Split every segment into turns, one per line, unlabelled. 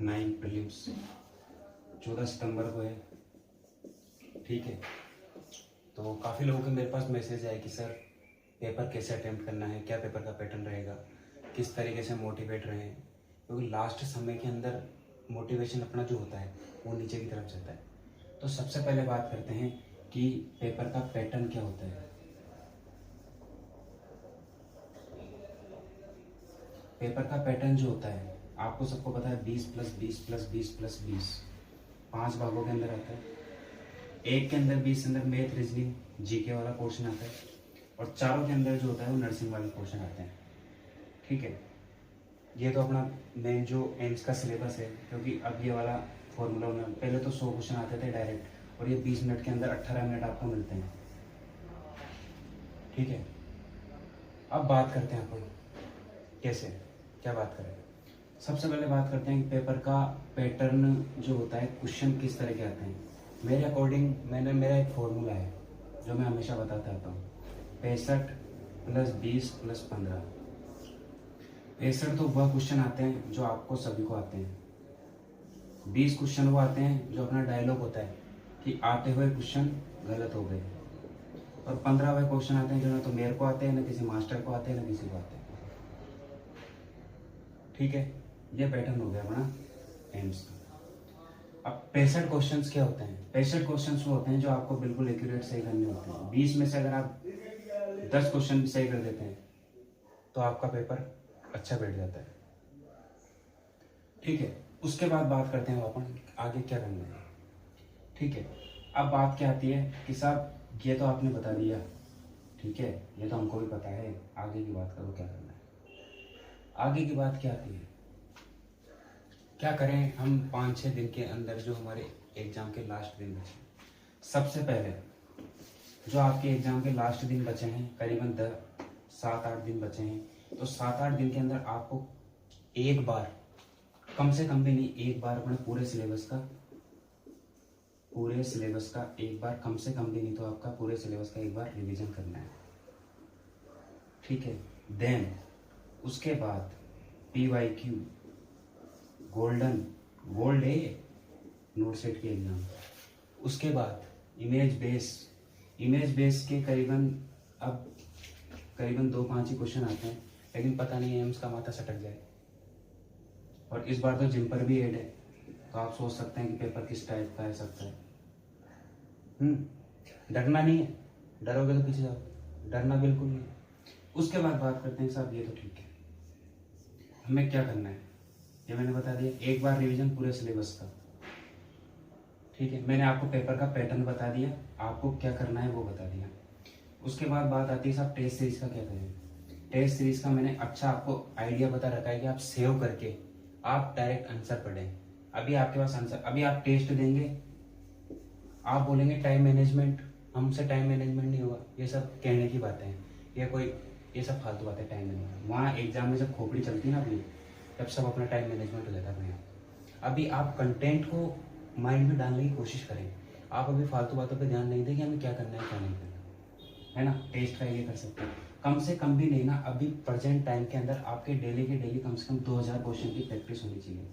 9 prelims 14 सितंबर को है। ठीक है, तो काफ़ी लोगों के मेरे पास मैसेज आए कि सर पेपर कैसे अटेम्प्ट करना है, क्या पेपर का पैटर्न रहेगा, किस तरीके से मोटिवेट रहें, क्योंकि लास्ट समय के अंदर मोटिवेशन अपना जो होता है वो नीचे की तरफ जाता है। तो सबसे पहले बात करते हैं कि पेपर का पैटर्न क्या होता है। पेपर का पैटर्न जो होता है आपको सबको पता है, 20+20+20+20 5 भागों के अंदर आता है। एक के अंदर 20 के अंदर मैथ, रीजनिंग, जीके वाला पोर्शन आता है, और चारों के अंदर जो होता है वो नर्सिंग वाले पोर्शन आते हैं। ठीक है, ये तो अपना मेन जो एम्स का सिलेबस है, क्योंकि अब ये वाला फॉर्मूला पहले तो 100 क्वेश्चन आते थे डायरेक्ट, और ये 20 मिनट के अंदर 18 मिनट आपको मिलते हैं। ठीक है, अब बात करते हैं अपन कैसे क्या बात करें। सबसे पहले बात करते हैं कि पेपर का पैटर्न जो होता है, क्वेश्चन किस तरह के आते हैं। मेरे अकॉर्डिंग मेरा एक फॉर्मूला है जो मैं हमेशा बताता रहता हूँ, 65+20+15। 65 तो वह क्वेश्चन आते हैं जो आपको सभी को आते हैं। 20 क्वेश्चन वो आते हैं जो अपना डायलॉग होता है कि आते हुए क्वेश्चन गलत हो गए, और 15 वह क्वेश्चन आते हैं जो ना तो मेरे को आते हैं, ना किसी मास्टर को आते हैं, ना किसी को आते हैं। ठीक है, ये पैटर्न हो गया अपना एम्स का। अब 65 क्वेश्चंस क्या होते हैं? 65 क्वेश्चंस वो होते हैं जो आपको बिल्कुल एक्यूरेट सही करने होते हैं। 20 में से अगर आप 10 क्वेश्चन भी सही कर देते हैं तो आपका पेपर अच्छा बैठ जाता है। ठीक है, उसके बाद बात करते हैं अपन आगे क्या करना है। ठीक है, अब बात क्या आती है कि साहब ये तो आपने बता दिया, ठीक है, ये तो हमको भी पता है, आगे की बात करो क्या करना है। आगे की बात क्या आती है, क्या करें हम 5-6 दिन के अंदर जो हमारे एग्जाम के लास्ट दिन बचे। सबसे पहले जो आपके एग्जाम के लास्ट दिन बचे हैं, करीबन 7-8 दिन बचे हैं, तो 7-8 दिन के अंदर आपको एक बार, कम से कम भी नहीं, एक बार अपने पूरे सिलेबस का एक बार, कम से कम भी नहीं तो आपका पूरे सिलेबस का एक बार रिवीजन करना है। ठीक है, देन उसके बाद PYQ गोल्ड है नोट सेट के एग्जाम। उसके बाद इमेज बेस के करीबन 2-5 ही क्वेश्चन आते हैं, लेकिन पता नहीं एम्स का माथा सटक जाए। और इस बार तो जिम्पर भी ऐड है, तो आप सोच सकते हैं कि पेपर किस टाइप का आ सकता है। डरना नहीं है, डरोगे तो पीछे जाओ, डरना बिल्कुल नहीं। उसके बाद बात करते हैं साहब ये तो ठीक है, हमें क्या करना है, ये मैंने बता दिया, एक बार रिवीजन पूरे सिलेबस का। ठीक है, मैंने आपको पेपर का पैटर्न बता दिया, आपको क्या करना है वो बता दिया। उसके बाद बात आती है साहब टेस्ट सीरीज का क्या करें। टेस्ट सीरीज का मैंने अच्छा आपको आइडिया बता रखा है कि आप सेव करके आप डायरेक्ट आंसर पढ़ें। अभी आपके पास आंसर, अभी आप टेस्ट देंगे, आप बोलेंगे टाइम मैनेजमेंट, हमसे टाइम मैनेजमेंट नहीं होगा, ये सब कहने की बातें हैं, ये सब फालतू बातें। टाइम मैनेजमेंट वहाँ एग्जाम में जब खोपड़ी चलती है ना अपनी, तब सब अपना टाइम मैनेजमेंट हो जाता है अपने। अभी आप कंटेंट को माइंड में डालने की कोशिश करें, आप अभी फालतू बातों पे ध्यान नहीं दें कि हमें क्या करना है क्या नहीं करना है ना। टेस्ट का ये कर सकते हैं, कम से कम भी नहीं ना, अभी प्रेजेंट टाइम के अंदर आपके डेली के डेली कम से कम 2000 क्वेश्चन की प्रैक्टिस होनी चाहिए।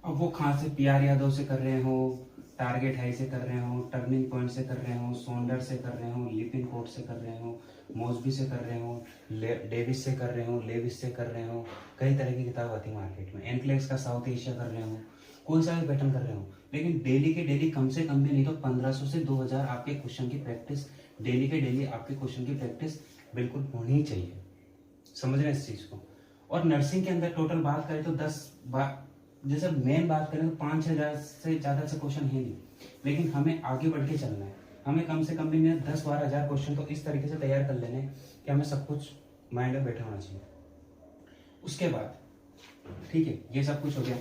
अब वो कहाँ से, PR यादव से कर रहे हो, टारगेट हाई से कर रहे हो, टर्निंग पॉइंट से कर रहे हो, सोंडर से कर रहे हो, लिपिन कोट से कर रहे हो, मॉसबी से कर रहे हो, डेविस से कर रहे हो, लेविस से कर रहे हो, कई तरह की किताब आती है मार्केट में, एनफ्लेक्स का साउथ एशिया कर रहे हो, कोई सा भी पैटर्न कर रहे हो, लेकिन डेली के डेली कम से कम भी नहीं तो 1500 से 2000 आपके क्वेश्चन की प्रैक्टिस, डेली के डेली आपके क्वेश्चन की प्रैक्टिस बिल्कुल होनी ही चाहिए। समझ रहे हैं इस चीज को। और नर्सिंग के अंदर टोटल बात करें तो 10 जैसे मेन बात करें तो 5-6 से ज्यादा से क्वेश्चन है नहीं, लेकिन हमें आगे बढ़ के चलना है। हमें कम से कम भी नहीं 10-12 हजार क्वेश्चन तो इस तरीके से तैयार कर लेने कि हमें सब कुछ माइंड में बैठा होना चाहिए। उसके बाद ठीक है, ये सब कुछ हो गया।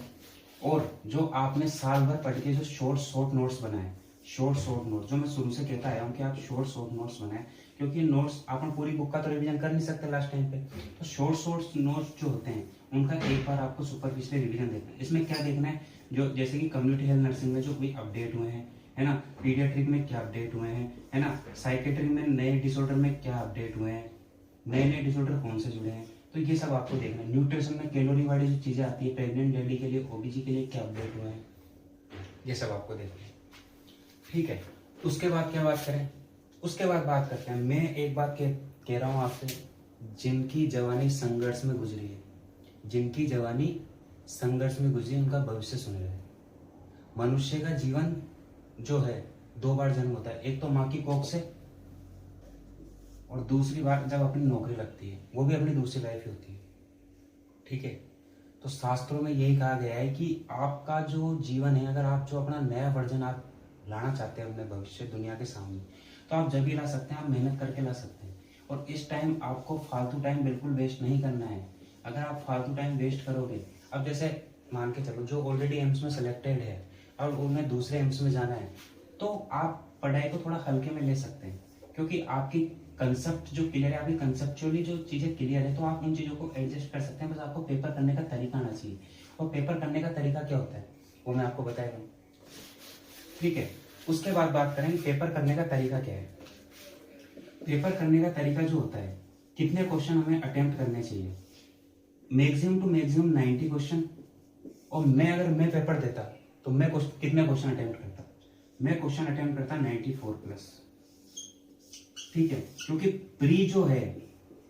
और जो आपने साल भर पढ़ के जो शॉर्ट नोट्स बनाए, शॉर्ट नोट्स जो मैं शुरू से कहता आया हूँ कि आप शॉर्ट नोट्स बनाए, क्योंकि नोट्स अपन पूरी बुक का तो रिवीजन कर नहीं सकते लास्ट टाइम पे, तो शॉर्ट नोट्स जो होते हैं उनका एक बार आपको सुपरफिशियल रिवीजन देखना है। इसमें क्या देखना है, जो जैसे कि कम्युनिटी हेल्थ नर्सिंग में जो कोई अपडेट हुए हैं, है ना, पीडियाट्रिक में क्या अपडेट हुए हैं, है ना, साइकेट्रिक में नए डिसऑर्डर में क्या अपडेट हुए हैं, नए डिसऑर्डर कौन से जुड़े हैं, तो ये सब आपको देखना है। न्यूट्रिशन में कैलोरी वाली जो चीजें आती है प्रेग्नेंट लेडी के लिए, ओबीजी के लिए क्या अपडेट हुए हैं, ये सब आपको देखना है। ठीक है, उसके बाद क्या बात करें, उसके बाद बात करते हैं। मैं एक बात कह रहा हूं आपसे, जिनकी जवानी संघर्ष में गुजरी है, जिनकी जवानी संघर्ष में गुजरी है, उनका भविष्य सुन रहे हैं। मनुष्य का जीवन जो है 2 बार जन्म होता है, एक तो माँ की कोख से, और दूसरी बार जब अपनी नौकरी लगती है, वो भी अपनी दूसरी लाइफ ही होती है। ठीक है, तो शास्त्रों में यही कहा गया है कि आपका जो जीवन है, अगर आप जो अपना नया वर्जन आप लाना चाहते हैं अपने भविष्य दुनिया के सामने, तो आप जब भी ला सकते हैं, आप मेहनत करके ला सकते हैं। और इस टाइम आपको फालतू टाइम बिल्कुल वेस्ट नहीं करना है। अगर आप फालतू टाइम वेस्ट करोगे, अब जैसे मान के चलो जो ऑलरेडी एम्स में सेलेक्टेड है और उन्हें दूसरे एम्स में जाना है, तो आप पढ़ाई को थोड़ा हल्के में ले सकते हैं, क्योंकि आपकी कंसेप्ट जो क्लियर है, आपकी कंसेप्चुअली जो चीजें क्लियर है, तो आप उन चीजों को एडजस्ट कर सकते हैं। बस आपको पेपर करने का तरीका आना चाहिए। और पेपर करने का तरीका क्या होता है वो मैं आपको बताएगा। ठीक है, उसके बाद बात करेंगे पेपर करने का तरीका क्या है। पेपर करने का तरीका जो होता है, कितने क्वेश्चन हमें अटेम्प्ट करने चाहिए, मैक्सिमम टू मैक्सिमम 90 क्वेश्चन। और मैं पेपर देता तो मैं कितने क्वेश्चन अटेम्प्ट करता, मैं क्वेश्चन अटेम्प्ट करता 94 प्लस। ठीक है, क्योंकि प्री जो है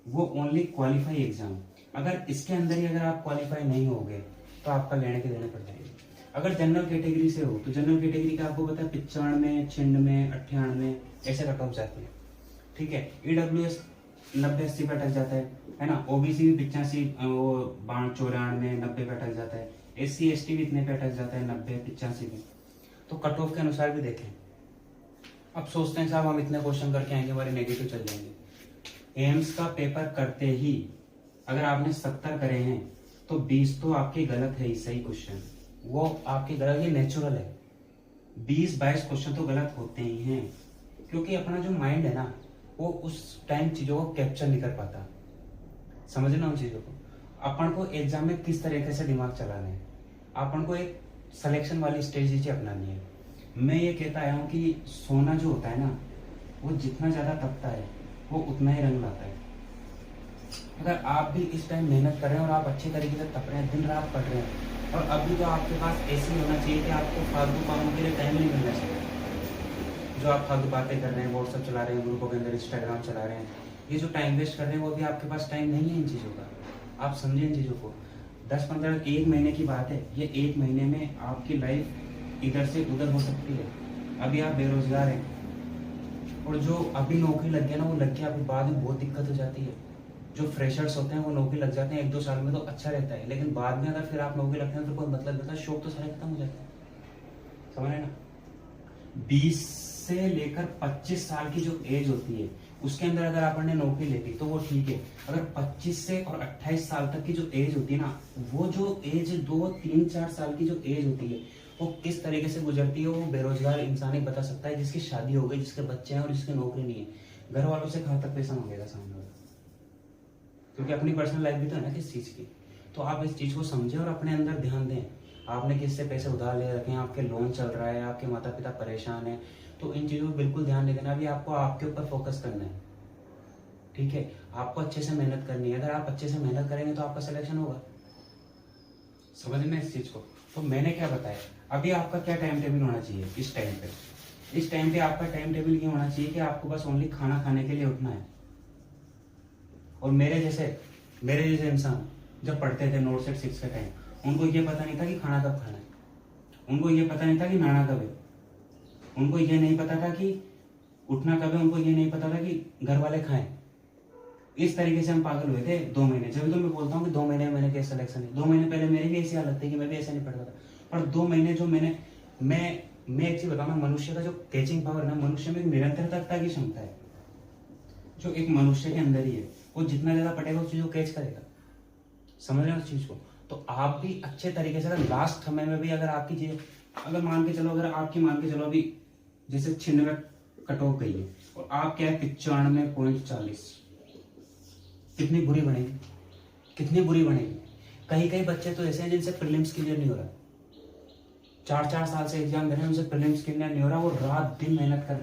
वो ओनली क्वालिफाई एग्जाम, अगर इसके अंदर ही अगर आप क्वालिफाई नहीं होगे तो आपका लेने के देने पड़ जाएंगे। अगर जनरल कैटेगरी से हो तो जनरल कैटेगरी का आपको पता है 95, 96, 98 ऐसे कट ऑफ जाती है। ठीक है, ईडब्ल्यूएस 90-80 पे अटक जाता है ना। ओबीसी भी 85, वो 92, 94, 90 पे अटक जाता है। SC ST भी इतने पे अटक जाता है, 90, 85 में। तो कट ऑफ के अनुसार भी देखें। अब सोचते हैं साहब हम इतने क्वेश्चन करके आएंगे, हमारे नेगेटिव चल जाएंगे। एम्स का पेपर करते ही अगर आपने 70 करे हैं तो 20 तो आपके गलत है ही, सही क्वेश्चन वो आपके गलत, ये नेचुरल है। 20-22 क्वेश्चन तो गलत होते ही हैं, क्योंकि अपना जो माइंड है ना, वो उस टाइम चीजों को कैप्चर नहीं कर पाता। समझना उन चीजों को। अपन को एग्जाम में किस तरीके से दिमाग चलाना है, अपन को एक सिलेक्शन वाली स्ट्रेटेजी अपनानी है। मैं ये कहता आया हूँ कि सोना जो होता है ना, वो जितना ज्यादा तपता है वो उतना ही रंग लाता है। अगर आप भी इस टाइम मेहनत कर रहे हैं और आप अच्छे तरीके से तप रहे हैं, दिन रात पढ़ रहे हैं, और अभी तो आपके पास ऐसे होना चाहिए कि आपको फालतू कामों के लिए टाइम नहीं मिलना चाहिए। जो आप फालतू बातें कर रहे हैं, व्हाट्सएप चला रहे हैं, ग्रुपों के अंदर इंस्टाग्राम चला रहे हैं, ये जो टाइम वेस्ट कर रहे हैं वो भी आपके पास टाइम नहीं है इन चीज़ों का। आप समझें इन चीज़ों को। 10-15 1 महीने की बात है, ये 1 महीने में आपकी लाइफ इधर से उधर हो सकती है। अभी आप बेरोजगार हैं और जो अभी नौकरी लग गया ना, वो लग गया, अभी बाद में बहुत दिक्कत हो जाती है। जो फ्रेशर्स होते हैं वो नौकरी लग जाते हैं 1-2 साल में तो अच्छा रहता है, लेकिन बाद में अगर फिर आप नौकरी लगते हैं तो कोई मतलब रहता है, शौक तो सारे खत्म हो जाते हैं। समझ रहे ना। 20 से लेकर 25 साल की जो एज होती है उसके अंदर अगर आपने नौकरी लेती तो वो ठीक है। अगर 25 से और 28 साल तक की जो एज होती है ना, वो जो एज 2-3-4 साल की जो एज होती है वो किस तरीके से गुजरती है वो बेरोजगार इंसान ही बता सकता है, जिसकी शादी हो गई, जिसके बच्चे हैं और जिसकी नौकरी नहीं है। घर वालों से कहाँ तक पैसा मांगेगा सामने वाला, क्योंकि अपनी पर्सनल लाइफ भी तो है ना किस चीज की। तो आप इस चीज को समझें और अपने अंदर ध्यान दें। आपने किससे पैसे उधार ले रखे हैं, आपके लोन चल रहा है, आपके माता पिता परेशान है, तो इन चीजों को बिल्कुल ध्यान नहीं देना। अभी आपको आपके ऊपर फोकस करना है। ठीक है, आपको अच्छे से मेहनत करनी है। अगर आप अच्छे से मेहनत करेंगे तो आपका सिलेक्शन होगा। समझ में इस चीज को। तो मैंने क्या बताया, अभी आपका क्या टाइम टेबल होना चाहिए इस टाइम पे। इस टाइम पे आपका टाइम टेबल ये होना चाहिए कि आपको बस ओनली खाना खाने के लिए उठना है। और मेरे जैसे इंसान जब पढ़ते थे नोट सेट 6 के टाइम, उनको ये पता नहीं था कि खाना कब खाना है, उनको ये पता नहीं था कि नहाना कब है, उनको ये नहीं पता था कि उठना कब है, उनको ये नहीं पता था कि घर वाले खाएं। इस तरीके से हम पागल हुए थे 2 महीने। जब तो मैं बोलता हूँ कि 2 महीने में मैंने कैसे सिलेक्शन है। 2 महीने पहले मेरी भी ऐसी हालत थी कि मैं भी ऐसे नहीं पढ़ता था, पर 2 महीने जो मैं एक चीज बताऊँ, मनुष्य का जो कैचिंग पावर ना, मनुष्य में निरंतरता की क्षमता है जो एक मनुष्य के अंदर ही है। वो जितना ज्यादा पढ़ेगा उस चीज को कैच करेगा। समझ रहे हो उस चीज को। तो आप भी अच्छे तरीके से अगर लास्ट समय में भी अगर आपकी चीज अगर मान के चलो अभी जैसे 96 कट ऑफ गई है और आप क्या है 95.40, कितनी बुरी बनेगी, कितनी बुरी बनेगी। कई बच्चे तो ऐसे हैं जिनसे प्रीलिम्स क्लियर नहीं हो रहा, 4-4 साल से एग्जाम दे रहे हैं, उनसे प्रीलिम्स क्लियर नहीं हो रहा। वो रात दिन मेहनत कर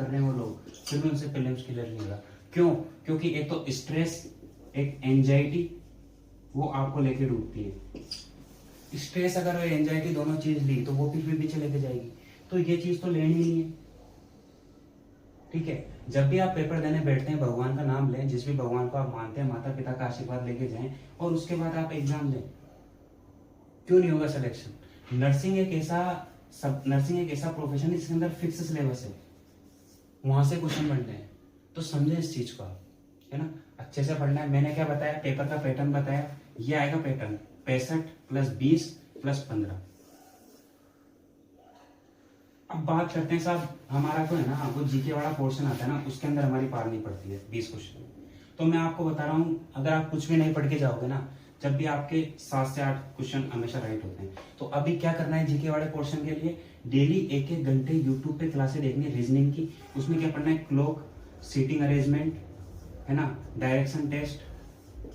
रहे हैं वो लोग, फिर भी उनसे प्रीलिम्स क्लियर नहीं हो रहा। क्यों? क्योंकि एक तो स्ट्रेस एक एंजाइटी वो आपको लेके डूबती है। स्ट्रेस अगर एंजाइटी दोनों चीज ली तो वो भी पीछे लेके जाएगी। तो ये चीज तो लेनी नहीं है, ठीक है। जब भी आप पेपर देने बैठते हैं भगवान का नाम लें, जिस भी भगवान को आप मानते हैं, माता पिता का आशीर्वाद लेके जाएं और उसके बाद आप एग्जाम दें। क्यों नहीं होगा सिलेक्शन? नर्सिंग एक ऐसा प्रोफेशन है जिसके अंदर फिक्स सिलेबस है, वहां से क्वेश्चन बनते हैं। तो समझे इस चीज को आप, है ना, अच्छे से पढ़ना है। मैंने क्या बताया, पेपर का पैटर्न बताया, ये आएगा पैटर्न 65 + 20 + 15। अब बात करते हैं साहब, हमारा तो है ना वो जीके वाला पोर्शन आता है ना, उसके अंदर हमारी पार नहीं पड़ती है 20 क्वेश्चन। तो मैं आपको बता रहा हूँ, अगर आप कुछ भी नहीं पढ़ के जाओगे ना, जब भी आपके 7 से 8 क्वेश्चन हमेशा राइट होते हैं। तो अभी क्या करना है जीके वाले पोर्शन के लिए, डेली 1-1 घंटे यूट्यूब पे क्लासेस देखनी है रीजनिंग की। उसमें क्या पढ़ना है, क्लॉक, सीटिंग अरेंजमेंट, है ना, डायरेक्शन टेस्ट,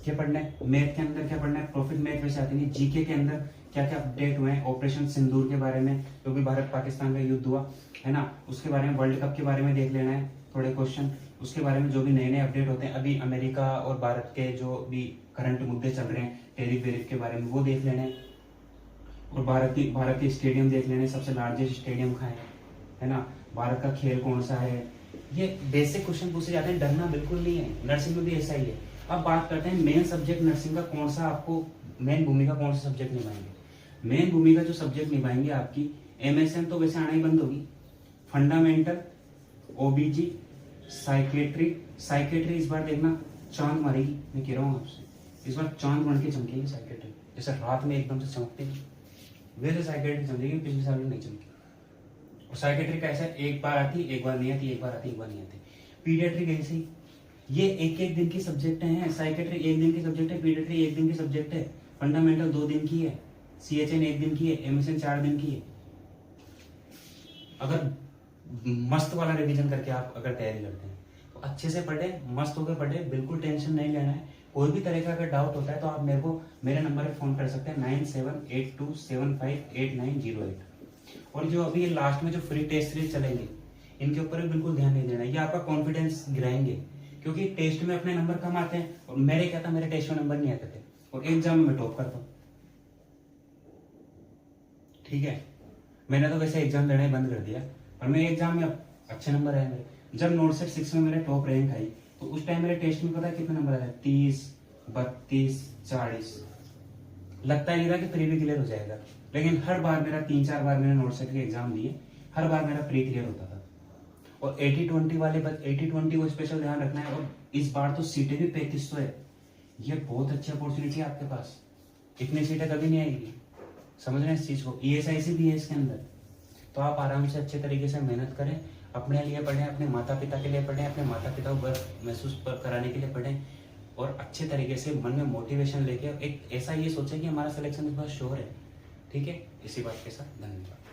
क्या पढ़ना है। मैथ के अंदर क्या पढ़ना है, प्रॉफिट मैथ वैसे आती नहीं। जीके के अंदर क्या क्या अपडेट हुए हैं, ऑपरेशन सिंदूर के बारे में, जो भी भारत पाकिस्तान का युद्ध हुआ है ना, उसके बारे में, वर्ल्ड कप के बारे में देख लेना है थोड़े क्वेश्चन। उसके बारे में जो भी नए नए अपडेट होते हैं, अभी अमेरिका और भारत के जो भी करंट मुद्दे चल रहे हैं, टेरिफ वेरिफ के बारे में वो देख लेना है। और भारत के स्टेडियम देख लेने, सबसे लार्जेस्ट स्टेडियम कहाँ है ना, भारत का खेल कौन सा है। ये बेसिक क्वेश्चन पूछे जाते हैं, डरना बिल्कुल नहीं है। नर्सिंग में भी ऐसा ही है। अब बात करते हैं मेन सब्जेक्ट नर्सिंग का कौन सा, आपको मेन भूमिका कौन सा सब्जेक्ट निभाएंगे। मेन भूमिका जो सब्जेक्ट निभाएंगे आपकी, एमएसएन तो वैसे आना ही बंद होगी, फंडामेंटल, ओबीजी, साइकेट्री इस बार देखना चांद मारेगी। मैं कह रहा हूँ आपसे, इस बार चांद बन के चमकेगी साइकेट्री, जैसे रात में एकदम से चमकती है वैसे साइकेट्री चमकेगी, पिछले साल में नहीं चमकी। और साइकेट्री का ऐसा एक बार आती, एक बार नहीं आती, एक बार आती, एक बार नहीं आती। पीडियाट्रिक ऐसे ही, ये एक दिन की सब्जेक्ट हैं। साइकेट्री 1 दिन की सब्जेक्ट है, पीडियाट्रिक 1 दिन की सब्जेक्ट है, फंडामेंटल 2 दिन की है, सीएचएन 1 दिन की है, एमएसएन 4 दिन की है। अगर मस्त वाला रिवीजन करके आप अगर तैयारी करते हैं तो अच्छे से पढ़े, मस्त होकर पढ़े, बिल्कुल टेंशन नहीं लेना है। कोई भी तरह का अगर डाउट होता है तो आप मेरे को मेरे नंबर पे फोन कर सकते हैं 9782758908। और जो अभी ये लास्ट में जो फ्री टेस्ट सीरीज चलेंगे, इनके ऊपर भी बिल्कुल ध्यान नहीं देना, ये आपका कॉन्फिडेंस गिराएंगे। क्योंकि टेस्ट में अपने नंबर कम आते हैं, और मेरे क्या था, मेरे टेस्ट में नंबर नहीं आते थे, और एग्जाम में टॉप करता हूँ, ठीक है। मैंने तो वैसे एग्जाम देना ही बंद कर दिया, और मेरे एग्जाम में अच्छे नंबर आए मेरे। जब नोट सेट 6 में मेरे टॉप रैंक आई, तो उस टाइम मेरे टेस्ट में पता है कितने नंबर आए, 30, 32, 40। लगता ही नहीं था कि प्री भी क्लियर हो जाएगा, लेकिन हर बार मेरा 3-4 बार मैंने नोट सेट के एग्जाम दिए, हर बार मेरा प्री क्लियर होता था। और 80-20 वाले 80-20 को स्पेशल ध्यान रखना है। और इस बार तो सीटें भी 3500 है, ये बहुत अच्छी अपॉर्चुनिटी है आपके पास, इतनी सीटें कभी नहीं आएगी। समझ रहे हैं इस चीज को, ESIC भी है इसके अंदर। तो आप आराम से अच्छे तरीके से मेहनत करें, अपने लिए पढ़ें, अपने माता पिता के लिए पढ़ें, अपने माता पिता को गर्व महसूस कराने के लिए पढ़ें, और अच्छे तरीके से मन में मोटिवेशन लेके एक ऐसा ये सोचें कि हमारा सिलेक्शन इस बार श्योर है, ठीक है। इसी बात के साथ धन्यवाद।